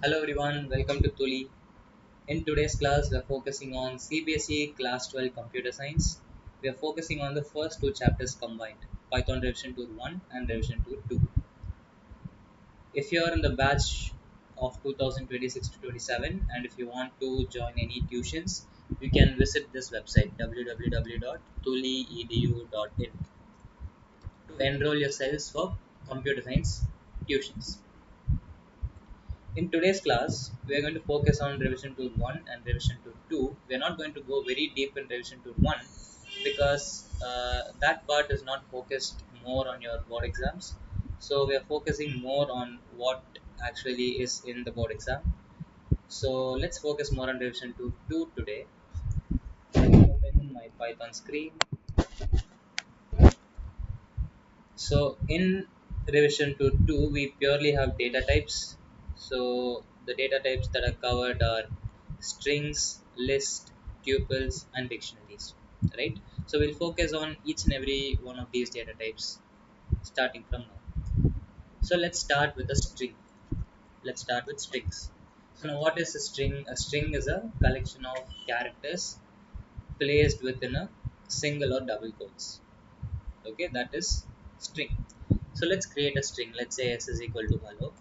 Hello everyone, welcome to Tuli. In today's class, we are focusing on CBSE Class 12 Computer Science. We are focusing on the first two chapters combined, Python Revision Tool 1 and Revision Tool 2. If you are in the batch of 2026 to 27 and if you want to join any tuitions, you can visit this website www.tuliedu.in to enroll yourselves for computer science tuitions. In today's class, we are going to focus on revision tool 1 and revision tool 2. We are not going to go very deep in revision tool 1 because that part is not focused more on your board exams. So we are focusing more on what actually is in the board exam. So let's focus more on revision tool 2 today. Open my Python screen. So in revision to 2, we purely have data types. So the data types that are covered are strings, list, tuples, and dictionaries, right? So we'll focus on each and every one of these data types starting from now. So let's start with a string. Let's start with strings. So now what is a string? A string is a collection of characters placed within a single or double quotes. Okay, that is string. So let's create a string. Let's say s is equal to hello.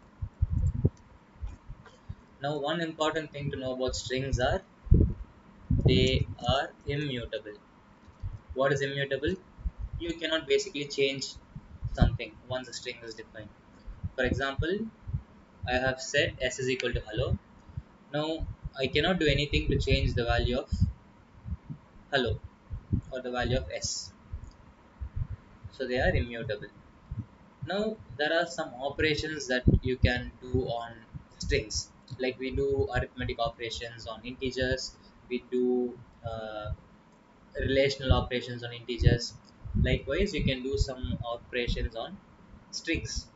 Now one important thing to know about strings are they are immutable. What is immutable? You cannot basically change something once a string is defined. For example, I have said s is equal to hello. Now I cannot do anything to change the value of hello or the value of s. So they are immutable. Now there are some operations that you can do on strings. Like we do arithmetic operations on integers, we do relational operations on integers. Likewise, you can do some operations on strings.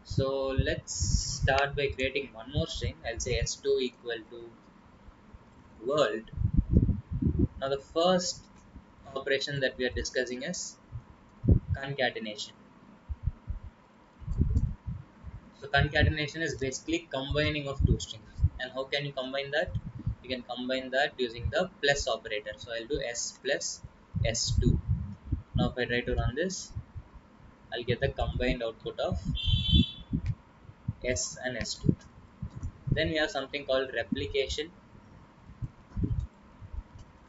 So let's start by creating one more string. I'll say s2 equal to world. Now the first operation that we are discussing is concatenation. So concatenation is basically combining of two strings. And how can you combine that? You can combine that using the plus operator. So I'll do s plus s2. Now if I try to run this, I'll get the combined output of s and s2. Then we have something called replication.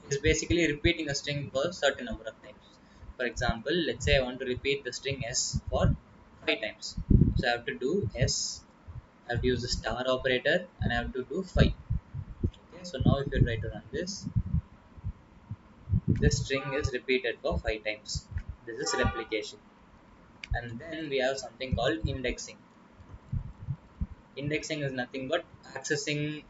It's basically repeating a string for a certain number of times. For example, let's say I want to repeat the string s for 5 times. So I have to do s, I have to use the star operator and I have to do 5. Okay, so now if you try to run this string is repeated for 5 times. This is replication. And then we have something called indexing. Indexing is nothing but accessing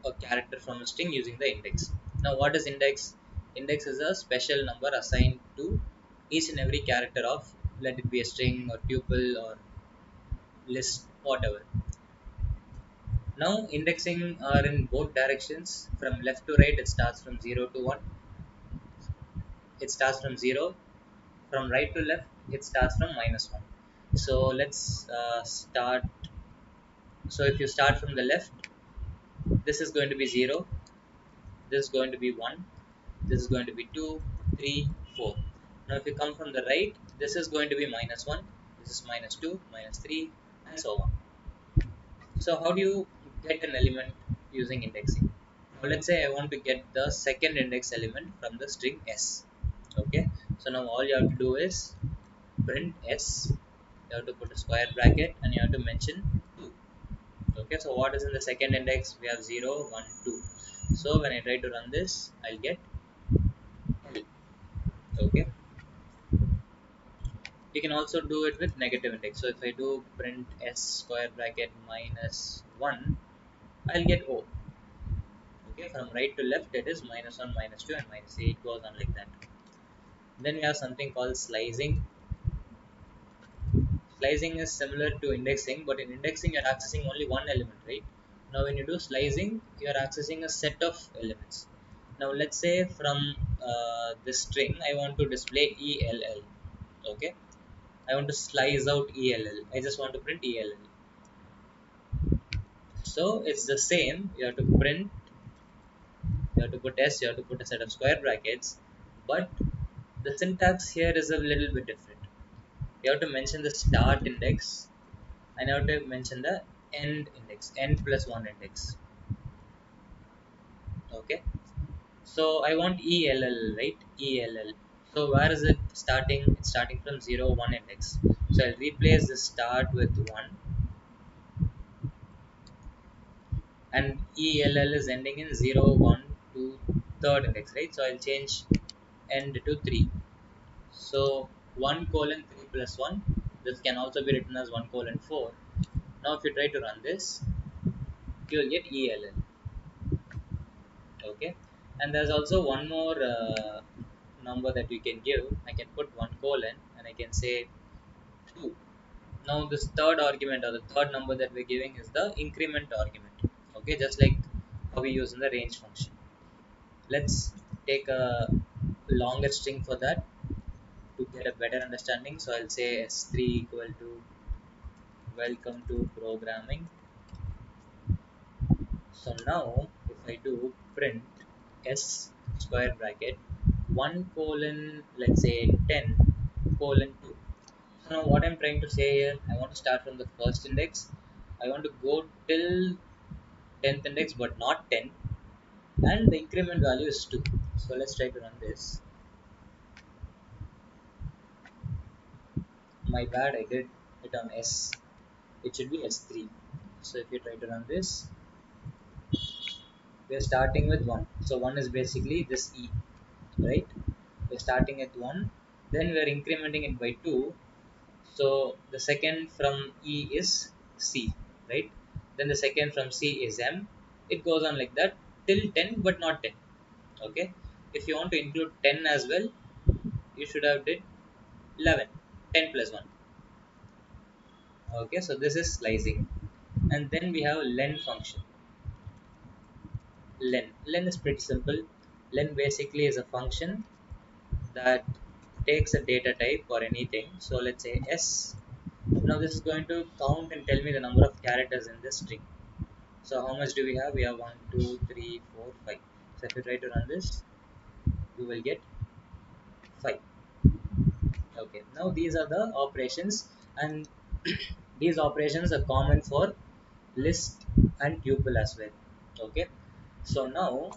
a character from a string using the index. Now what is index? Index is a special number assigned to each and every character of, let it be a string or tuple or list, whatever. Now indexing are in both directions. From left to right it starts from 0 to 1. It starts from 0. From right to left it starts from -1. So let's start. So if you start from the left, this is going to be 0, this is going to be 1, this is going to be 2, 3, 4. Now if you come from the right, this is going to be -1, this is -2, -3, and so on. So how do you get an element using indexing? Now let's say I want to get the second index element from the string s. Okay, so now all you have to do is print s. You have to put a square bracket and you have to mention 2. Okay, so what is in the second index? We have 0, 1, 2. So when I try to run this, I'll get L. Okay, you can also do it with negative index. So if I do print s square bracket -1, I'll get O. Okay, from right to left it is -1, -2, and -3. It goes on like that. Then we have something called slicing. Slicing is similar to indexing, but in indexing you're accessing only one element, right? Now when you do slicing, you're accessing a set of elements. Now let's say from this string I want to display ELL. Okay, I want to slice out ELL. I just want to print ELL. So it's the same. You have to print, you have to put s, you have to put a set of square brackets, but the syntax here is a little bit different. You have to mention the start index and you have to mention the end index, n plus 1 index. Okay, so I want ell, right? Ell. So where is it starting? It's starting from 0 1 index. So I'll replace the start with 1, and ell is ending in 0 1 to third index, right? So I'll change end to 3. So 1 colon 3 plus 1, this can also be written as 1 colon 4. Now if you try to run this, you will get ell. Okay, and there's also one more number that we can give. I can put 1 colon and I can say 2. Now this third argument, or the third number that we're giving, is the increment argument. Okay, just like how we use in the range function. Let's take a longer string for that to get a better understanding. So I'll say s3 equal to welcome to programming. So now if I do print s square bracket 1 colon, let's say 10 colon 2. So now what I'm trying to say here, I want to start from the first index. I want to go till 10th index but not 10, and the increment value is 2. So let's try to run this. My bad, I did it on s. It should be s3. So if you try to run this, we are starting with 1. So 1 is basically this e, right? We're starting at 1, then we're incrementing it by 2. So the second from E is C, right? Then the second from C is M. It goes on like that till 10 but not 10. Okay. If you want to include 10 as well, you should have did 11. 10 plus 1. Okay, so this is slicing. And then we have len function. Len. Len is pretty simple. Len basically is a function that takes a data type or anything. So let's say S. Now this is going to count and tell me the number of characters in this string. So how much do we have? We have 1, 2, 3, 4, 5. So if you try to run this, you will get 5. Okay. Now these are the operations, and these operations are common for list and tuple as well. Okay. So now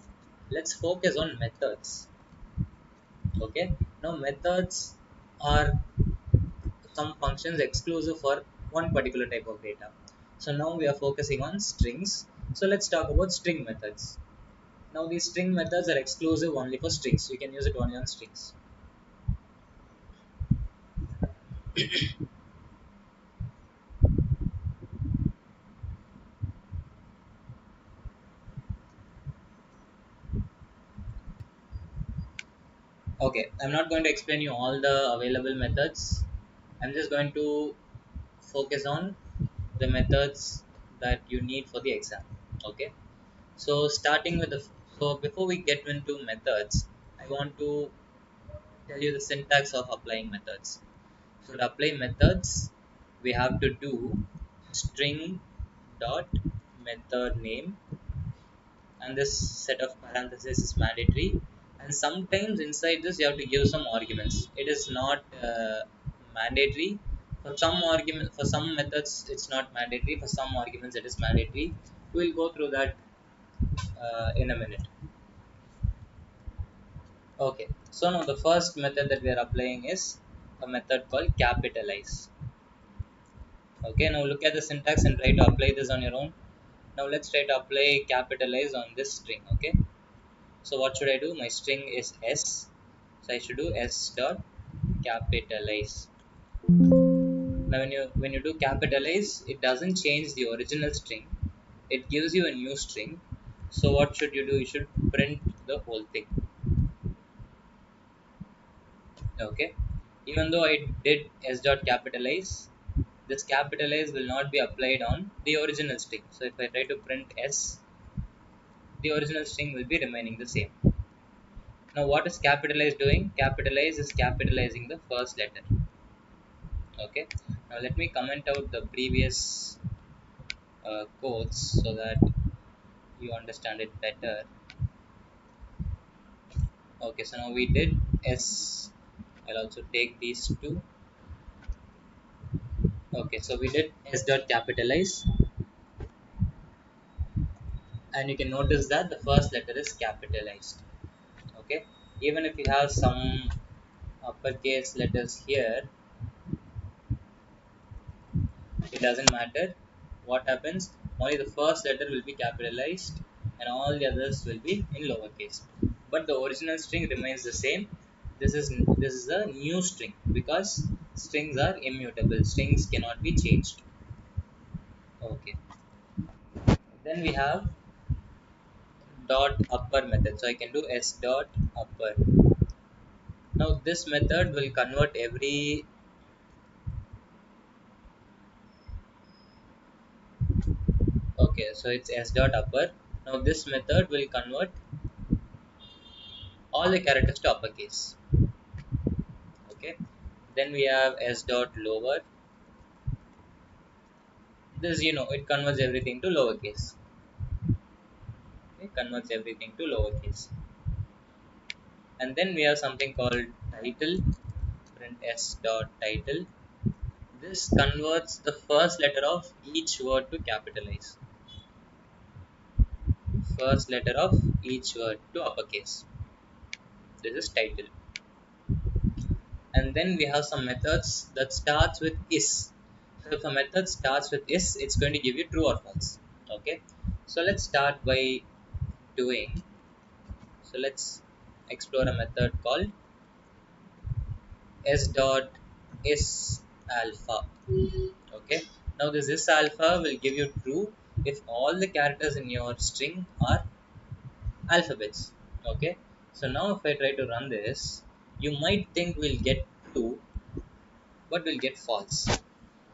let's focus on methods. Okay. Now methods are some functions exclusive for one particular type of data. So now we are focusing on strings. So let's talk about string methods. Now these string methods are exclusive only for strings. You can use it only on strings. Okay, I'm not going to explain you all the available methods. I'm just going to focus on the methods that you need for the exam. Okay. So starting with the, so before we get into methods, I want to tell you the syntax of applying methods. So to apply methods, we have to do string dot method name, and this set of parentheses is mandatory. And sometimes inside this you have to give some arguments. It is not mandatory. For some argument, for some methods it's not mandatory. For some arguments it is mandatory. We'll go through that in a minute. Okay, so now the first method that we are applying is a method called capitalize. Okay, now look at the syntax and try to apply this on your own. Now let's try to apply capitalize on this string. Okay, so what should I do? My string is s, so I should do s dot capitalize. Now when you do capitalize, it doesn't change the original string. It gives you a new string. So what should you do? You should print the whole thing. Okay. Even though I did s dot capitalize, this capitalize will not be applied on the original string. So if I try to print s, the original string will be remaining the same. Now what is capitalize doing? Capitalize is capitalizing the first letter. Okay, now let me comment out the previous quotes so that you understand it better. Okay, so now we did S. I'll also take these two. Okay, so we did S dot capitalize, and you can notice that the first letter is capitalized. Okay, even if you have some uppercase letters here, it doesn't matter what happens. Only the first letter will be capitalized, and all the others will be in lowercase. But the original string remains the same. This is a new string because strings are immutable. Strings cannot be changed. Okay. Then we have dot upper method. So I can do s dot upper. Now this method will convert every. Okay, so it's s dot upper. Now this method will convert all the characters to uppercase. Okay. Then we have s dot lower. This, it converts everything to lowercase. Okay, converts everything to lowercase. And then we have something called title. Print s dot title. This converts the first letter of each word to capitalize. First letter of each word to uppercase. This is title. And then we have some methods that starts with is. So if a method starts with is, it's going to give you true or false. Okay. So let's start by doing. So let's explore a method called s dot is alpha. Okay. Now this is alpha will give you true if all the characters in your string are alphabets. Okay. So now if I try to run this, you might think we'll get true, but we'll get false.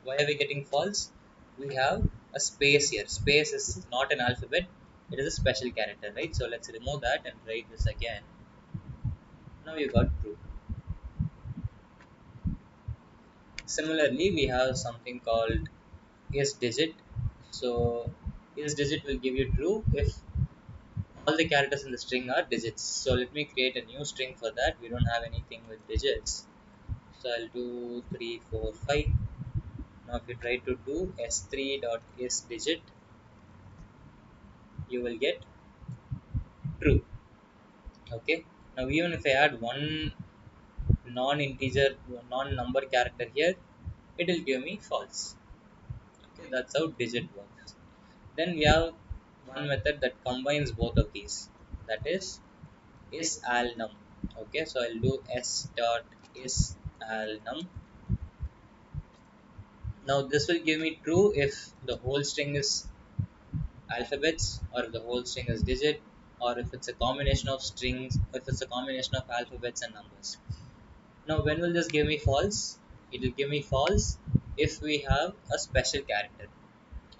Why are we getting false? We have a space here. Space is not an alphabet, it is a special character, right? So let's remove that and write this again. Now you got true. Similarly, we have something called is digit. So is digit will give you true if all the characters in the string are digits. So let me create a new string for that. We don't have anything with digits. So I'll do 3, 4, 5. Now if you try to do s3 dot is digit, you will get true. Okay. Now even if I add one non-integer, non-number character here, it will give me false. Okay, that's how digit works. Then we have one method that combines both of these. That is al num. Okay, so I'll do s dot is al num. Now this will give me true if the whole string is alphabets, or if the whole string is digit, or if it's a combination of strings, if it's a combination of alphabets and numbers. Now when will this give me false? It will give me false if we have a special character.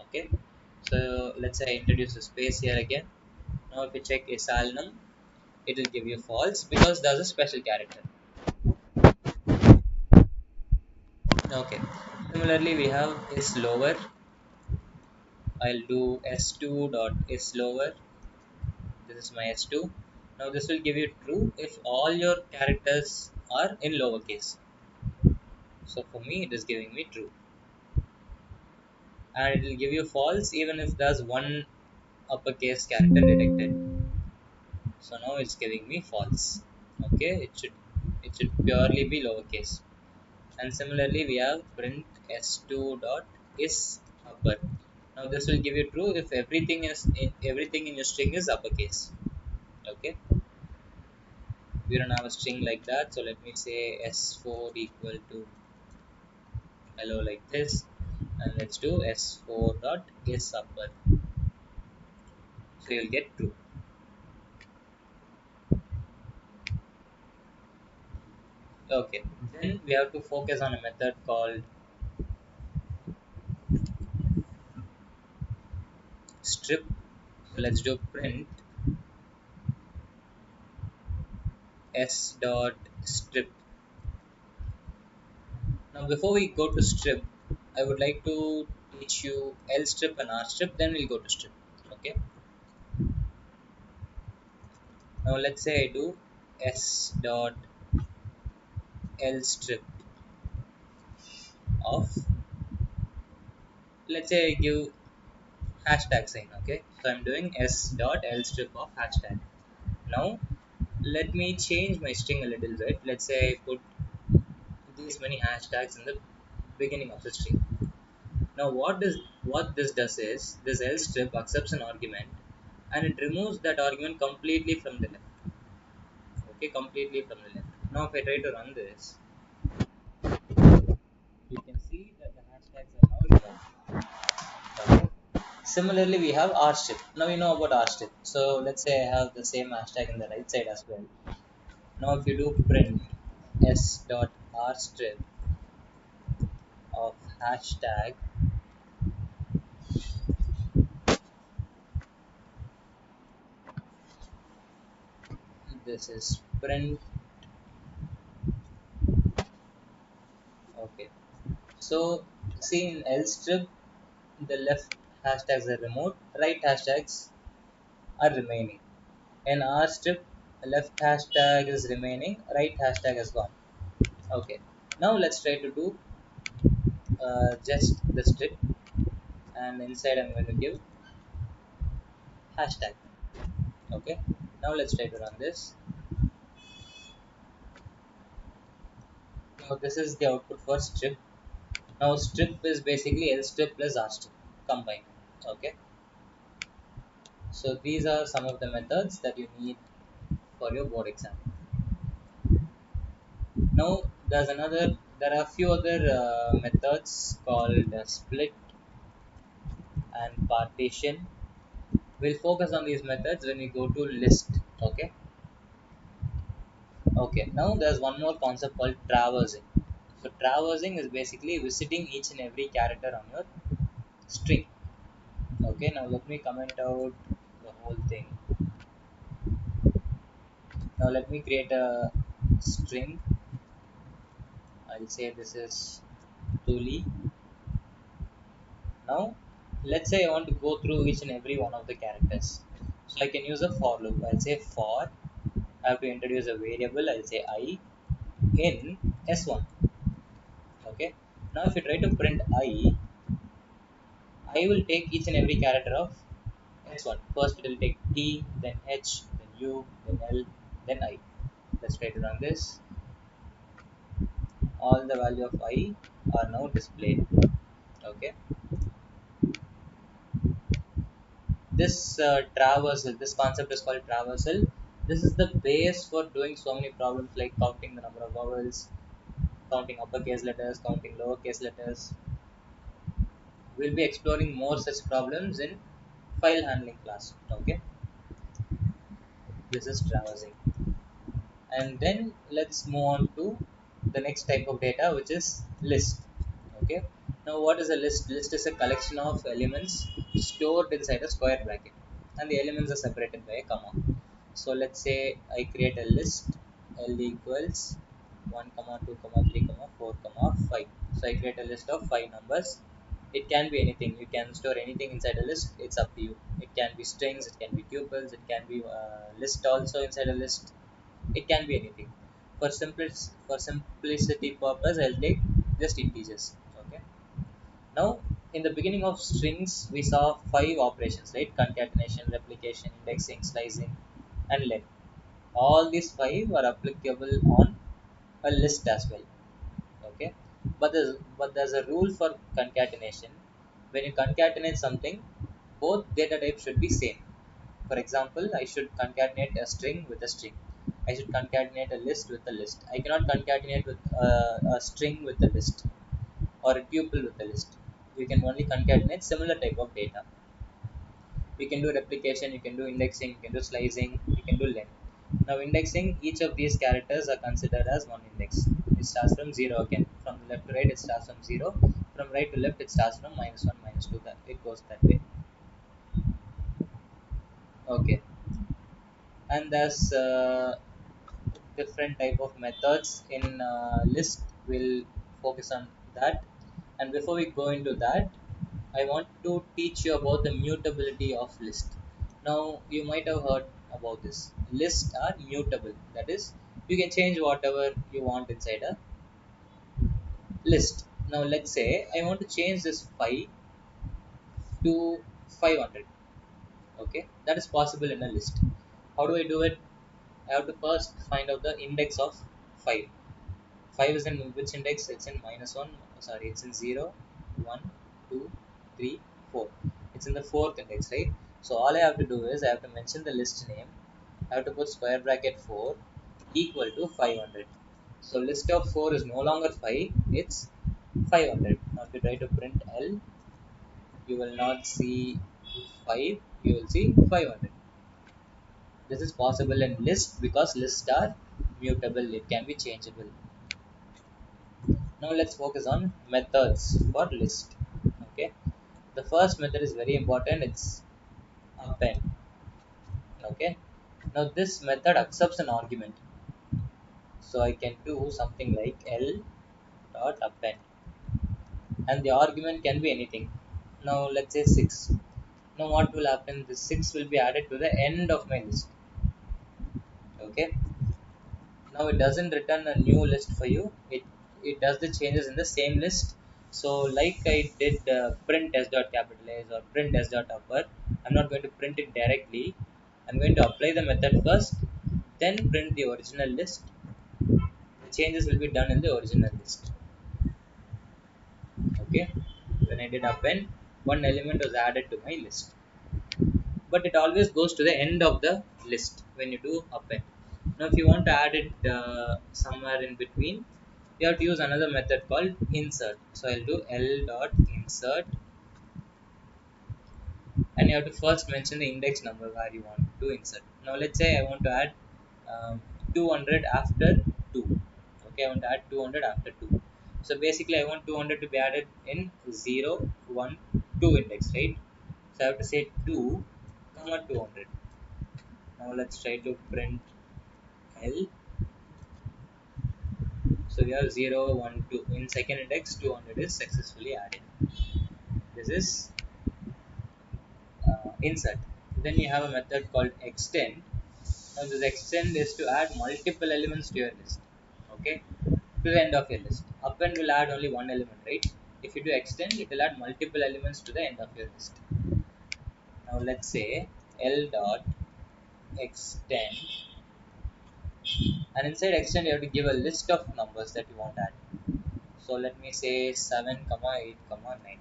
Okay, so let's say I introduce a space here again. Now if you check isalnum, it will give you false because there's a special character. Okay, similarly we have is lower. I'll do s2 dot is lower. This is my s2. Now this will give you true if all your characters are in lowercase. So for me it is giving me true, and it will give you false even if there's one uppercase character detected. So now it's giving me false. Okay, it should purely be lowercase. And similarly we have print s2 dot is upper. Now this will give you true if everything in your string is uppercase. Okay, we don't have a string like that, so let me say s4 equal to hello like this, and let's do s4 dot is upper. So you'll get true. Okay, then we have to focus on a method called strip. So let's do print s dot strip. Now before we go to strip, I would like to teach you L strip and R strip, then we'll go to strip. Okay. Now let's say I do S dot L strip of, let's say I give hashtag sign. Okay, so I'm doing S dot L strip of hashtag. Now let me change my string a little bit. Let's say I put these many hashtags in the beginning of the string. Now what this does is this L strip accepts an argument and it removes that argument completely from the left. Okay, completely from the left. Now if I try to run this, you can see that the hashtags are now removed. Okay. Similarly, we have R strip. Now you know about R strip. So let's say I have the same hashtag in the right side as well. Now if you do print s dot r strip of hashtag, this is print. Okay. So see in L strip, the left hashtags are removed, right hashtags are remaining. In R strip, left hashtag is remaining, right hashtag is gone. Okay. Now let's try to do just the strip, and inside I'm going to give hashtag. Okay. Now let's try to run this. Now this is the output for strip. Now strip is basically L strip plus R strip combined. Okay. So these are some of the methods that you need for your board exam. Now there are a few other methods called split and partition. We'll focus on these methods when we go to list. Okay. Okay. Now there's one more concept called traversing. So traversing is basically visiting each and every character on your string. Okay. Now let me comment out the whole thing. Now let me create a string. I'll say this is Tuli. Now let's say I want to go through each and every one of the characters. So I can use a for loop. I'll say for, I have to introduce a variable. I'll say I in S1. Okay. Now if you try to print I will take each and every character of S1. First it will take T, then H, then U, then L, then I. Let's try to run this. All the value of I are now displayed. Okay. This concept is called traversal. This is the base for doing so many problems like counting the number of vowels, counting uppercase letters, counting lowercase letters. We'll be exploring more such problems in file handling class. Okay, this is traversing. And then let's move on to the next type of data, which is list. Okay. Now, what is a list? List is a collection of elements stored inside a square bracket, and the elements are separated by a comma. So let's say I create a list L equals 1, comma 2, comma 3, comma 4, comma 5. So I create a list of 5 numbers. It can be anything. You can store anything inside a list. It's up to you. It can be strings. It can be tuples. It can be list also inside a list. It can be anything. For simplicity purpose, I'll take just integers. Okay. Now, in the beginning of strings, we saw 5 operations, right? Concatenation, replication, indexing, slicing, and len. All these 5 are applicable on a list as well. Okay, but there's a rule for concatenation. When you concatenate something, both data types should be same. For example, I should concatenate a string with a string. I should concatenate a list with a list. I cannot concatenate with a string with a list or a tuple with a list. You can only concatenate similar type of data. You can do replication, you can do indexing, you can do slicing, you can do len. Now indexing, each of these characters are considered as one index. It starts from 0 again. From left to right it starts from 0. From right to left it starts from -1, -2. That it goes that way. Okay. And there's different type of methods in list. We'll focus on that. And before we go into that, I want to teach you about the mutability of list. Now you might have heard about this. Lists are mutable, that is, you can change whatever you want inside a list. Now let's say I want to change this 5 to 500. Okay, that is possible in a list. How do I do it? I have to first find out the index of 5. 5 is in which index? It's in minus 1. Sorry, it's in 0, 1, 2, 3, 4. It's in the fourth index, right? So all I have to do is I have to mention the list name. I have to put square bracket 4 equal to 500. So list of 4 is no longer 5, it's 500. Now if you try to print L, you will not see 5, you will see 500. This is possible in list because lists are mutable, it can be changeable. Now let's focus on methods for list. Okay, the first method is very important. It's append. Okay, now this method accepts an argument, so I can do something like L dot append, and the argument can be anything. Now let's say 6. Now what will happen? The 6 will be added to the end of my list. Okay, now it doesn't return a new list for you. It does the changes in the same list. So like I did print s dot capitalize or print s dot upper, I'm not going to print it directly. I'm going to apply the method first, then print the original list. The changes will be done in the original list. Okay, when I did append, one element was added to my list, but it always goes to the end of the list when you do append. Now if you want to add it somewhere in between, you have to use another method called insert. So I'll do L dot insert, and you have to first mention the index number where you want to insert. Now let's say I want to add 200 after 2. Okay, I want to add 200 after 2. So basically I want 200 to be added in 0, 1, 2 index, right? So I have to say 2 comma 200. Now let's try to print L. So we have 0, 1, 2. In second index, 200 is successfully added. This is insert. Then you have a method called extend. Now this extend is to add multiple elements to your list. Okay, to the end of your list. Append will add only one element, right? If you do extend, it will add multiple elements to the end of your list. Now let's say L dot extend, and inside extend you have to give a list of numbers that you want to add. So let me say 7, 8, 9.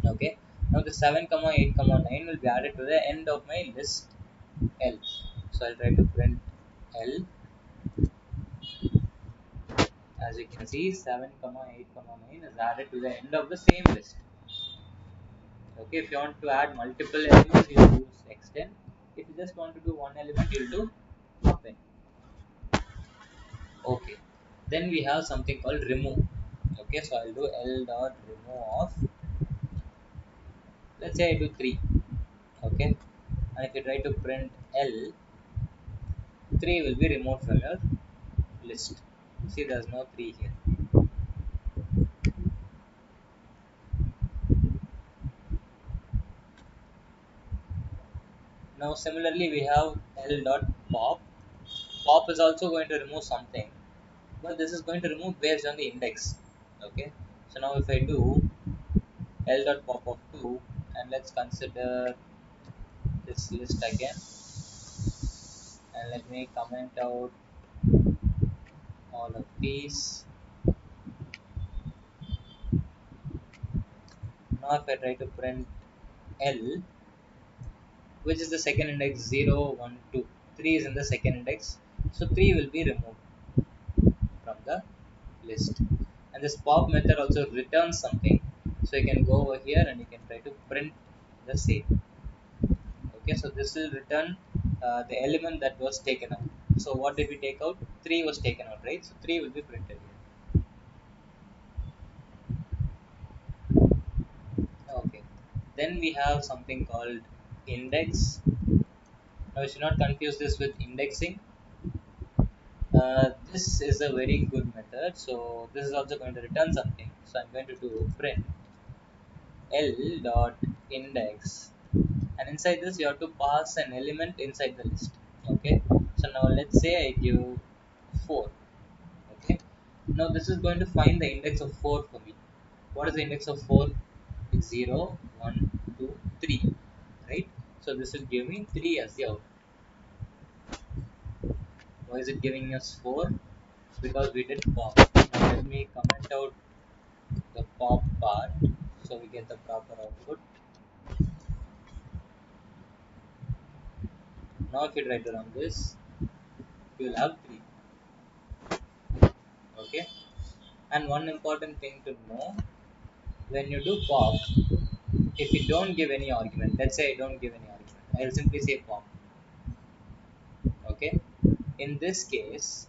Okay, now the 7, 8, 9 will be added to the end of my list L. So I'll try to print L. As you can see, 7, 8, 9 is added to the end of the same list. Okay, if you want to add multiple elements, you use extend. If you just want to do one element, you'll do append. Okay, then we have something called remove. Okay, so I'll do L dot remove of, let's say I do 3. Okay, and if you try to print L, 3 will be removed from your list. See, there's no 3 here. Now similarly we have L dot pop. Pop is also going to remove something, but this is going to remove based on the index. Okay, so now if I do L dot pop of 2, and let's consider this list again, and let me comment out all of these. Now if I try to print L, which is the second index, 0, 1, 2, 3 is in the second index, so 3 will be removed from the list. And this pop method also returns something, so you can go over here and you can try to print the same. Okay, so this will return the element that was taken out. So what did we take out? 3 was taken out, right? So 3 will be printed here. Okay, then we have something called index. Now you should not confuse this with indexing. This is a very good method, so this is also going to return something. So I'm going to do print L dot index, and inside this you have to pass an element inside the list. Okay, so now let's say I give 4. Okay, now this is going to find the index of 4 for me. What is the index of 4? It's 0, 1, 2, 3, right? So this will give me 3 as the output. Why is it giving us 4? Because we did pop. Now let me comment out the pop part so we get the proper output. Now if you try to run this, you will have 3. Okay, and one important thing to know, when you do pop, if you don't give any argument, let's say I don't give any argument, I will simply say pop. Okay, in this case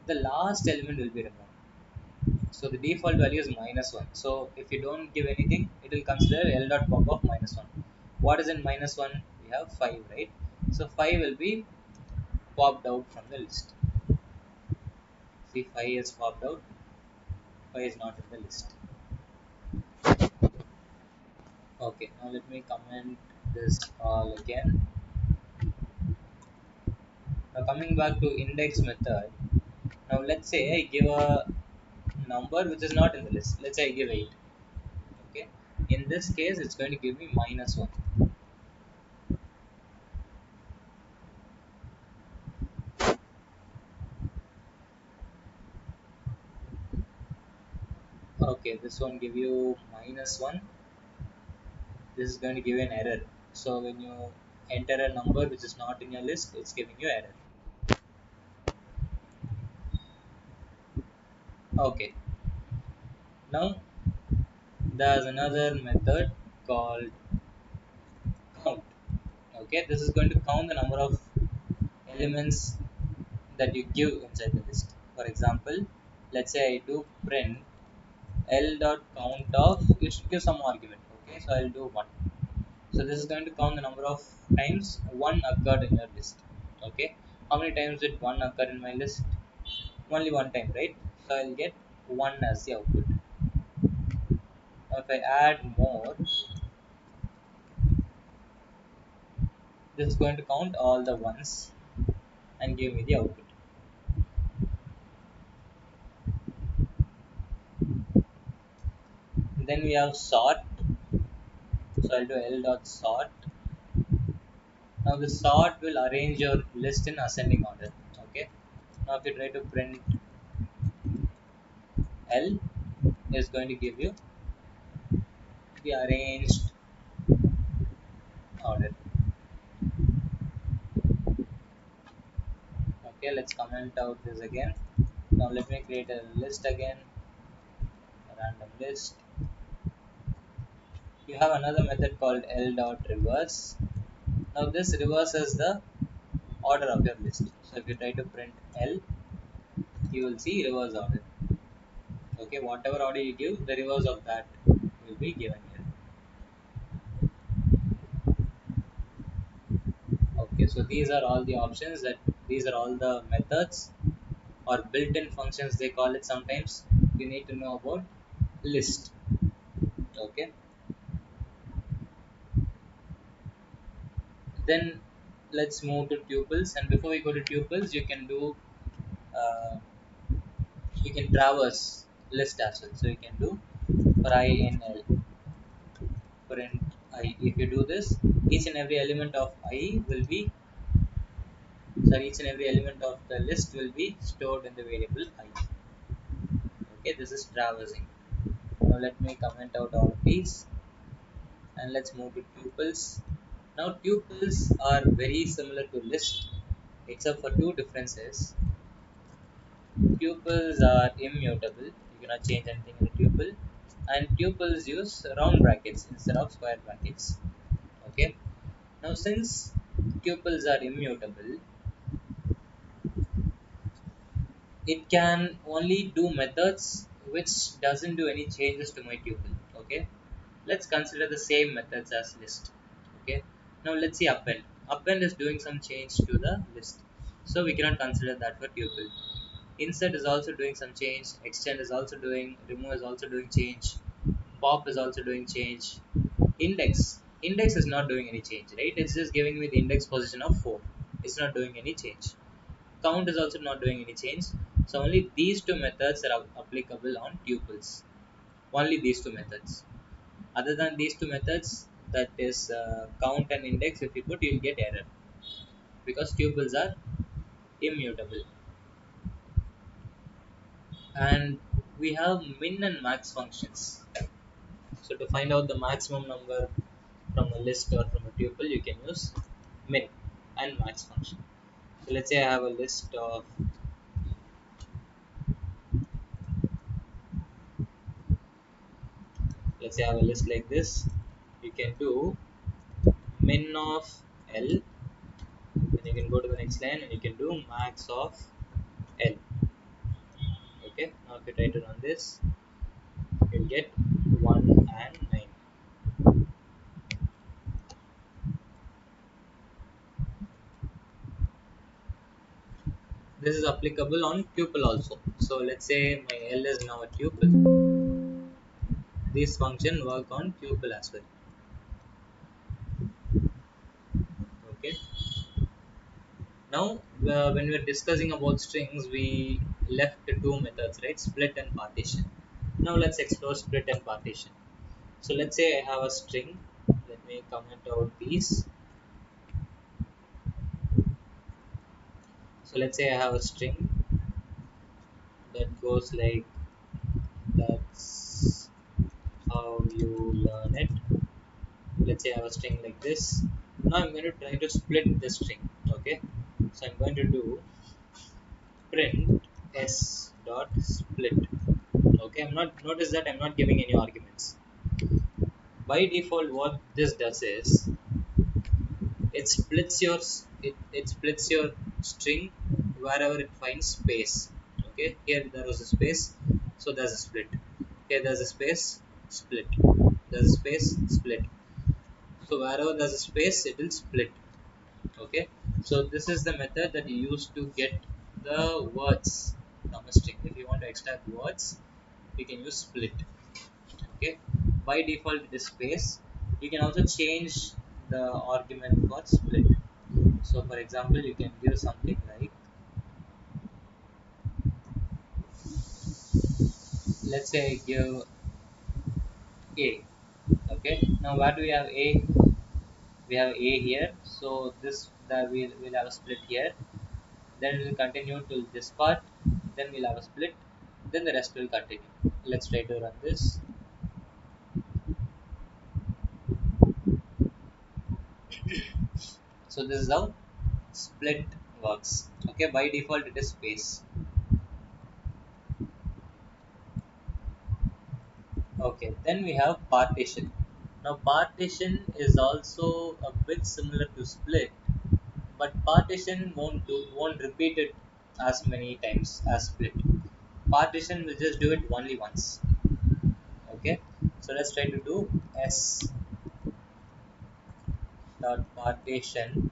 the last element will be removed. So the default value is -1. So if you don't give anything, it will consider L dot pop of -1. What is in -1? We have 5, right? So 5 will be popped out from the list. See, 5 is popped out, 5 is not in the list. Okay, now let me comment this all again. Now coming back to index method. Now let's say I give a number which is not in the list. Let's say I give 8. Okay, in this case it's going to give me -1. Okay, this one give you -1. This is going to give you an error. So when you enter a number which is not in your list, it's giving you error. Okay, now there's another method called count. Okay, this is going to count the number of elements that you give inside the list. For example, let's say I do print L dot count of, you should give some argument. Okay, so I'll do 1. So this is going to count the number of times 1 occurred in your list. Okay, how many times did 1 occur in my list? Only 1 time, right? So I'll get 1 as the output. Now if I add more, this is going to count all the ones and give me the output. Then we have sort. So I'll do L dot sort. Now the sort will arrange your list in ascending order. Okay. Now if you try to print L, is going to give you the arranged order. Okay, let's comment out this again. Now let me create a list again, a random list. You have another method called L dot reverse. Now this reverses the order of your list. So if you try to print L, you will see reverse order. Okay, whatever order you give, the reverse of that will be given here. Okay, so these are all the options, that these are all the methods or built-in functions they call it sometimes. You need to know about list. Okay, then let's move to tuples, and before we go to tuples, uh, you can traverse list as well. So you can do for I in L, print I. If you do this, each and every element of I will be, sorry, each and every element of the list will be stored in the variable I. Okay, this is traversing. Now let me comment out all of these, and let's move to tuples. Now tuples are very similar to list except for two differences. Tuples are immutable. You cannot change anything in a tuple. And tuples use round brackets instead of square brackets. Okay. Now since tuples are immutable, it can only do methods which doesn't do any changes to my tuple. Okay. Let's consider the same methods as list. Okay. Now let's see append. Append is doing some change to the list. So we cannot consider that for tuple. Insert is also doing some change, extend is also doing, remove is also doing change. Pop is also doing change. Index is not doing any change, right? It's just giving me the index position of 4. It's not doing any change. Count is also not doing any change. So only these two methods are applicable on tuples. Only these two methods. Other than these two methods, that is count and index, if you put, you'll get error because tuples are immutable. And we have min and max functions. So to find out the maximum number from a list or from a tuple, you can use min and max function. So let's say I have a list of, let's say I have a list like this. You can do min of L, then you can go to the next line and you can do max of L. Okay, now if you try to run this, you'll get 1 and 9. This is applicable on tuple also. So let's say my L is now a tuple. This function work on tuple as well. Okay. Now, when we are discussing about strings, we left two methods, right? Split and partition. Now let's explore split and partition. So let's say I have a string. Let me comment out these. So let's say I have a string that goes like, that's how you learn it. Let's say I have a string like this. Now I'm going to try to split the string. Okay. So I'm going to do print s dot split. Okay, I'm not, notice that I'm not giving any arguments. By default, what this does is it splits your string wherever it finds space. Okay, here there was a space, so there's a split. Here there's a space, split. There's a space, split. So wherever there's a space, it will split. Okay, so this is the method that you use to get the words from a string. If you want to extract words, you can use split. Okay, by default it is space. You can also change the argument for split. So for example, you can give something like, let's say I give a. Okay, now where do we have a? We have a here, so this, that we'll have a split here. Then we'll continue to this part, then we'll have a split, then the rest will continue. Let's try to run this. So this is how split works. Okay, by default it is space. Okay, then we have partition. Now partition is also a bit similar to split, but partition won't repeat it as many times as split. Partition will just do it only once. Okay, so let's try to do s dot partition.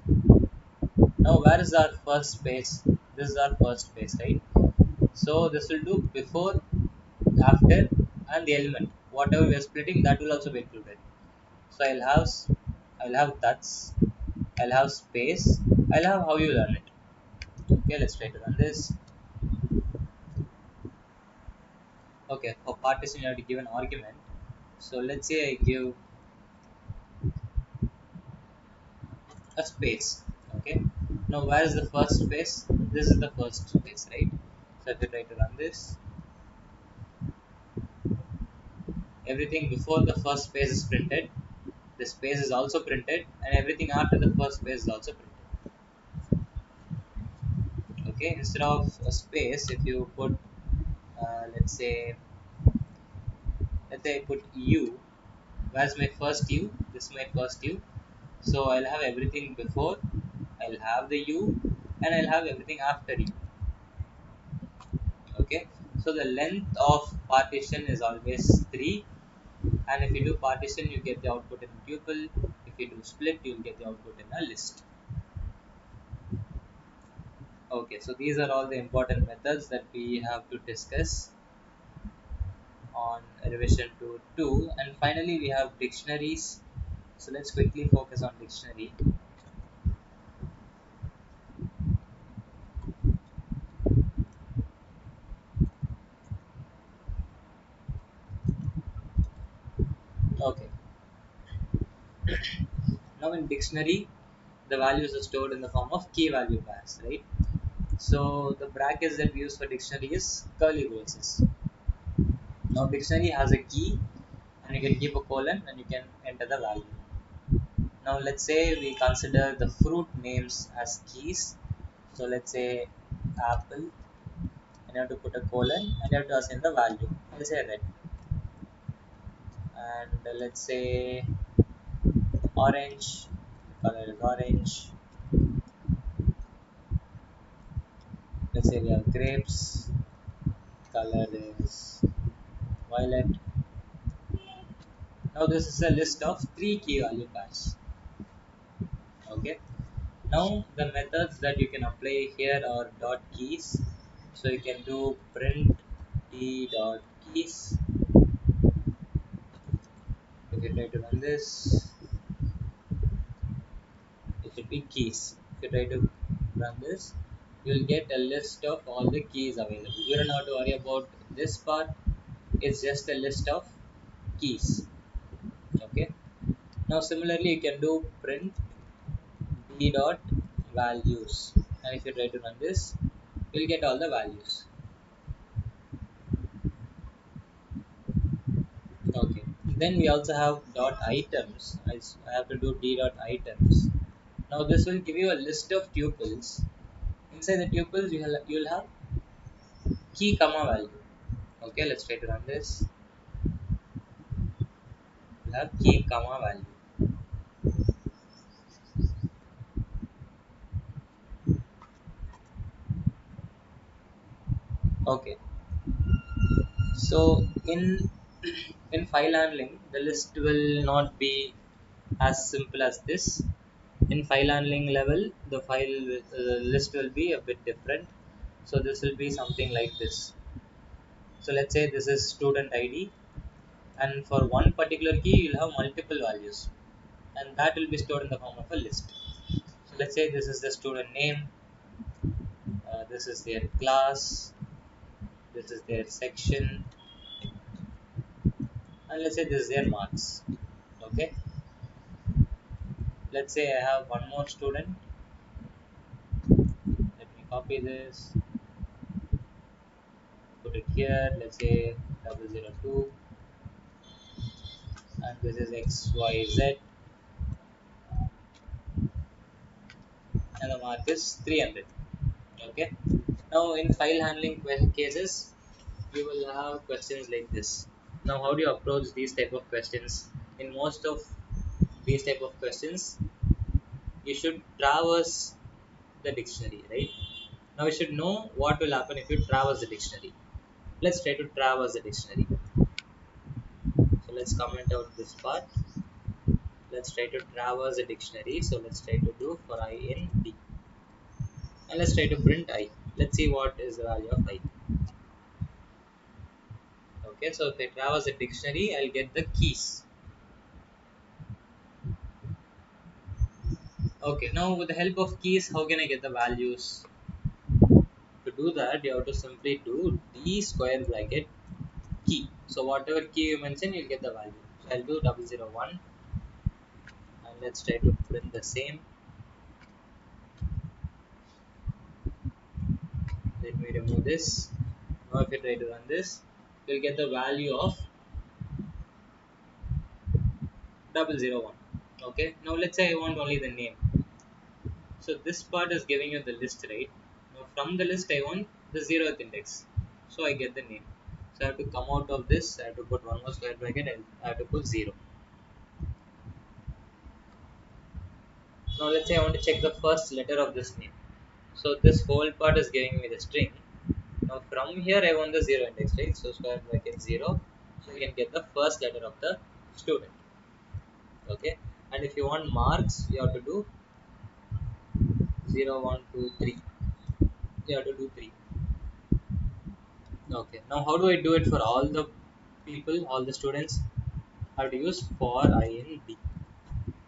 Now where is our first space? This is our first space, right? So this will do before, after, and the element. Whatever we are splitting, that will also be included. So I'll have that's, I'll have space, I'll have how you learn it. Okay, let's try to run this. Okay, for partition you have to give an argument. So let's say I give a space. Okay, now where is the first space? This is the first space, right? So if you try to run this, everything before the first space is printed, the space is also printed, and everything after the first space is also printed. Okay, instead of a space, if you put, let's say I put u. Where's my first u? This is my first u. So I'll have everything before, I'll have the u, and I'll have everything after u. Okay, so the length of partition is always 3, and if you do partition, you get the output in a tuple. If you do split, you'll get the output in a list. Okay, so these are all the important methods that we have to discuss on revision to 2. And finally we have dictionaries. So let's quickly focus on dictionary. Okay, now in dictionary the values are stored in the form of key value pairs, right? So the brackets that we use for dictionary is curly braces. Now dictionary has a key and you can keep a colon and you can enter the value. Now let's say we consider the fruit names as keys. So let's say apple, and you have to put a colon and you have to assign the value. Let's say red. And let's say orange, color is orange. Let's say we have grapes, color is violet. Now this is a list of three key value pairs. Okay. Now the methods that you can apply here are dot keys. So you can do print d dot keys. If you try to run this, it should be keys. If you try to run this, you will get a list of all the keys available. You don't have to worry about this part. It's just a list of keys. Okay. Now similarly, you can do print d dot values, and if you try to run this, you'll get all the values. Okay. Then we also have dot items. I have to do d dot items. Now this will give you a list of tuples. Inside the tuples, you'll have key comma value. Okay, let's try to run this. You'll have key comma value. Okay. So in file handling, the list will not be as simple as this. In file handling level, the list will be a bit different. So this will be something like this. So let's say this is student ID, and for one particular key you'll have multiple values, and that will be stored in the form of a list. So let's say this is the student name, this is their class, this is their section, and let's say this is their marks. Okay, let's say I have one more student. Let me copy this, put it here. Let's say 002, and this is XYZ, and the mark is 300. Okay, now in file handling cases, you will have questions like this. Now how do you approach these type of questions? In most of these type of questions, you should traverse the dictionary, right? Now you should know what will happen if you traverse the dictionary. Let's try to traverse the dictionary. So let's comment out this part. Let's try to traverse the dictionary. So let's try to do for I in D, and let's try to print I. Let's see what is the value of I. Okay, so if I traverse the dictionary, I'll get the keys. Okay, now with the help of keys, how can I get the values? To do that, you have to simply do d square bracket key. So whatever key you mention, you'll get the value. So I'll do 001, and let's try to print the same. Let me remove this. Now if you try to run this, you'll get the value of 001. Okay. Now let's say I want only the name. So this part is giving you the list, right? Now from the list, I want the 0th index. So I get the name. So I have to come out of this. I have to put one more square bracket. I have to put 0. Now let's say I want to check the first letter of this name. So this whole part is giving me the string. Now from here I want the 0 index, right? So square bracket 0. So you can get the first letter of the student. Okay. And if you want marks, you have to do 0, 1, 2, 3. You have to do 3. Okay. Now how do I do it for all the people, all the students have to use for I in B.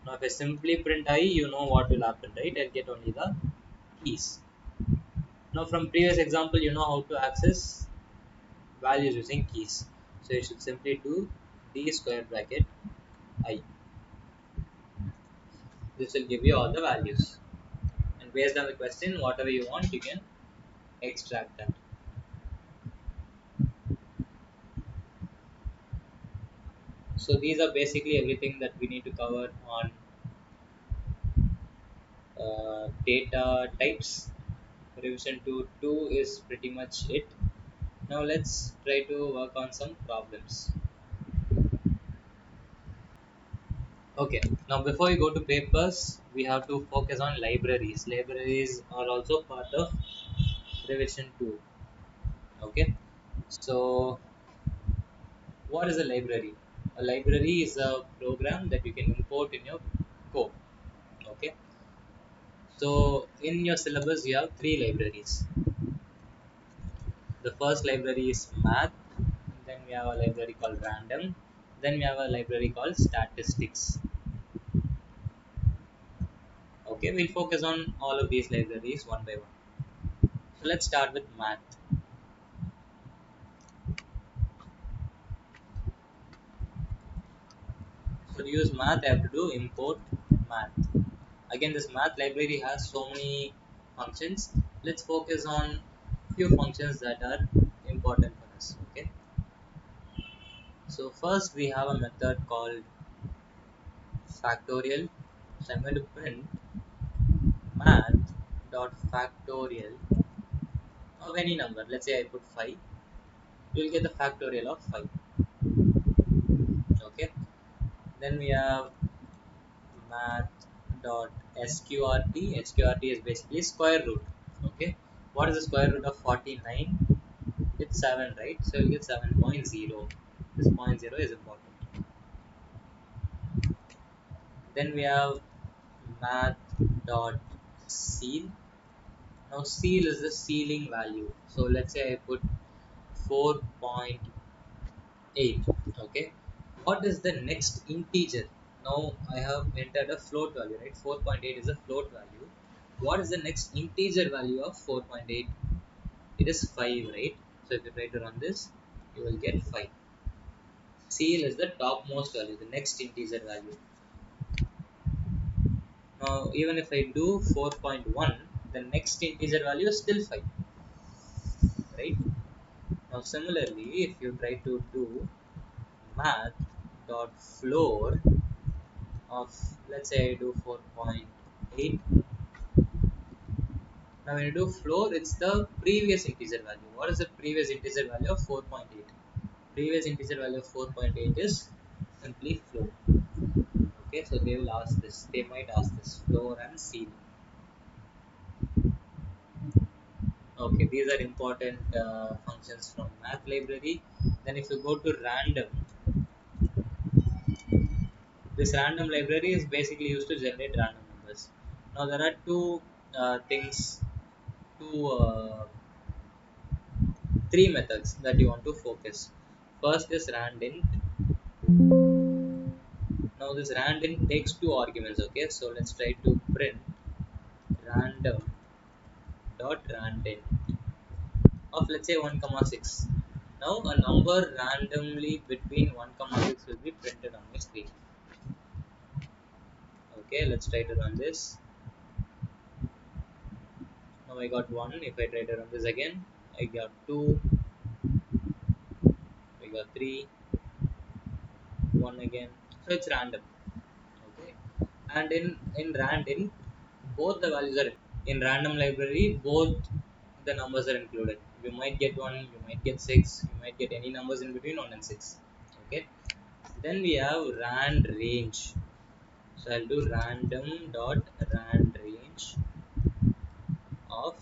Now if I simply print I, you know what will happen, right? I'll get only the keys. Now from previous example, you know how to access values using keys. So you should simply do D square bracket I. This will give you all the values. And based on the question, whatever you want, you can extract that. So these are basically everything that we need to cover on data types. Revision to 2 is pretty much it. Now let's try to work on some problems. Okay, now before we go to papers, we have to focus on libraries. Libraries are also part of revision 2. Okay, so what is a library? A library is a program that you can import in your code. Okay, so in your syllabus, you have three libraries. The first library is math, then we have a library called random, then we have a library called statistics. Okay, we'll focus on all of these libraries one by one. So let's start with math. So to use math, I have to do import math. Again, this math library has so many functions. Let's focus on few functions that are important for us. Okay. So first we have a method called factorial. So I'm going to print math dot factorial of any number. Let's say I put 5. You'll get the factorial of 5. Okay. Then we have math dot sqrt. Sqrt is basically square root. Okay. What is the square root of 49? It's 7, right? So you get 7.0. This point 0 is important. Then we have math dot ceil. Now ceil is the ceiling value. So let's say I put 4.8. Okay. What is the next integer? Now I have entered a float value, right? 4.8 is a float value. What is the next integer value of 4.8? It is 5, right? So if you try to run this, you will get 5. Ceil is the topmost value, the next integer value. Now even if I do 4.1, the next integer value is still 5, right? Now similarly, if you try to do math dot floor of, let's say I do 4.8. Now when you do floor, it's the previous integer value. What is the previous integer value of 4.8? Previous integer value of 4.8 is simply floor. Okay, so they will ask this. They might ask this floor and ceil. Okay, these are important functions from math library. Then if you go to random, this random library is basically used to generate random numbers. Now there are three methods that you want to focus. First is randint. Now this randint takes two arguments. Okay, so let's try to print random dot randint of, let's say, 1 comma 6. Now a number randomly between 1 comma 6 will be printed on my screen. Okay, let's try to run this. Now I got 1. If I try to run this again, I got 2, I got 3, 1 again. So it's random. Okay, and in random, both the values are in random library. Both the numbers are included. You might get 1, you might get 6, you might get any numbers in between 1 and 6. Okay, then we have rand range. So I'll do random dot rand range of,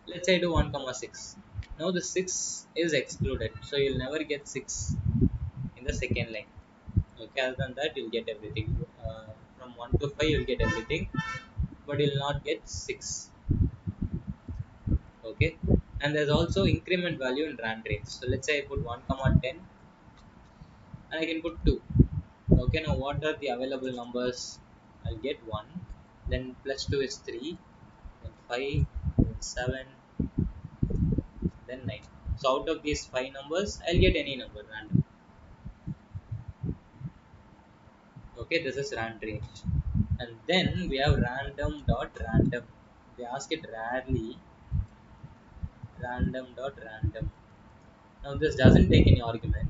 let's say I do 1 comma 6. Now the 6 is excluded, so you'll never get 6 in the second line. Okay, other than that you'll get everything. From 1 to 5 you'll get everything, but you'll not get 6. Okay, and there's also increment value in rand range. So let's say I put 1 comma 10. and I can put 2. Okay, now what are the available numbers? I'll get 1, then plus 2 is 3, then 5, then 7, then 9. So out of these 5 numbers, I'll get any number random. Okay, this is rand range. And then we have random dot random. They ask it rarely, random dot random. Now this doesn't take any argument.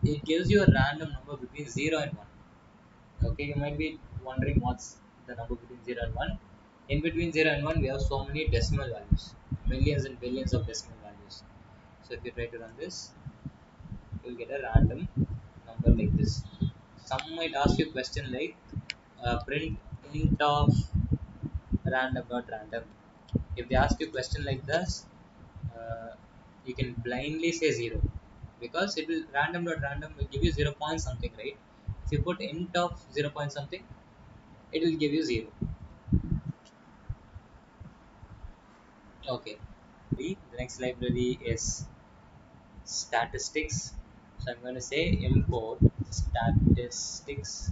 It gives you a random number between 0 and 1. Okay, you might be wondering what's the number between 0 and 1. In between 0 and 1, we have so many decimal values, millions and billions of decimal values. So if you try to run this, you'll get a random number like this. Some might ask you a question like print int of random dot random. If they ask you a question like this, uh, you can blindly say 0 because it will random dot random will give you 0 point something, right? If you put int of 0 point something, it will give you 0. Okay, the next library is statistics. So I'm going to say import statistics.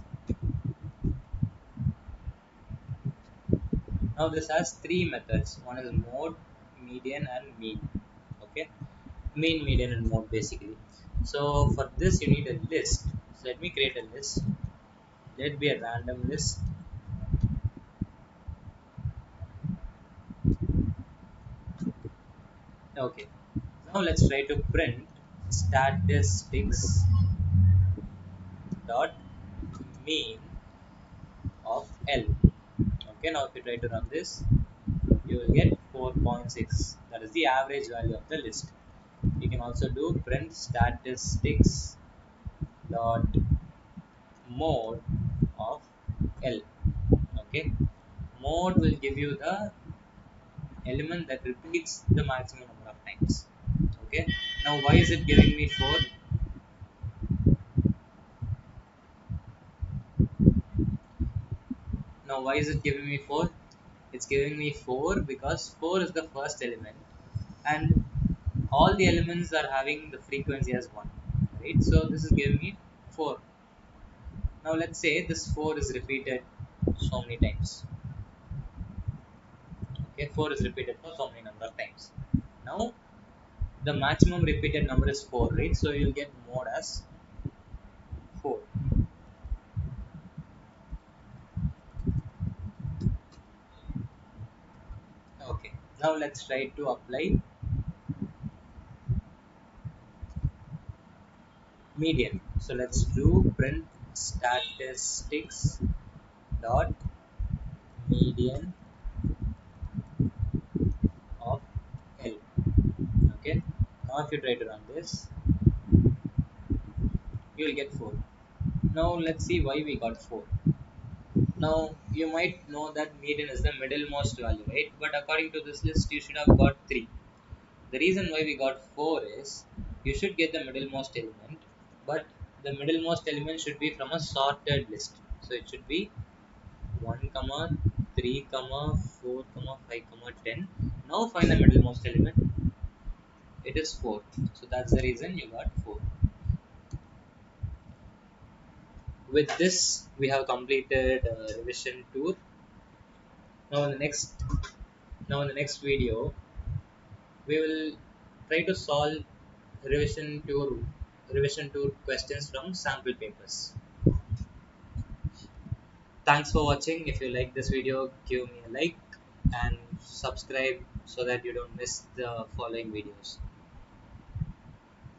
Now this has three methods. One is mode, median, and mean. Okay, mean, median, and mode basically. So for this you need a list. So let me create a list. Let it be a random list. Okay. Now let's try to print statistics dot mean of L. Okay. Now if you try to run this, you will get 4.6. That is the average value of the list. You can also do print statistics dot mode of L. Okay, mode will give you the element that repeats the maximum number of times. Okay, now why is it giving me 4? Now why is it giving me 4? It's giving me 4 because 4 is the first element and all the elements are having the frequency as 1, right? So this is giving me 4. Now let's say this 4 is repeated so many times. Okay, 4 is repeated for so many number of times. Now the maximum repeated number is 4, right? So you'll get mode as 4. Okay, now let's try to apply median. So let's do print statistics dot median of L. Okay, now if you try to run this, you will get 4. Now let's see why we got 4. Now you might know that median is the middlemost value, right? But according to this list, you should have got 3. The reason why we got 4 is you should get the middlemost element, but the middlemost element should be from a sorted list. So it should be 1, comma 3, comma 4, comma 5, comma 10. Now find the middlemost element. It is 4. So that's the reason you got 4. With this, we have completed revision tour. Now in the next video, we will try to solve revision tour questions from sample papers. Thanks for watching. If you like this video, give me a like and subscribe so that you don't miss the following videos.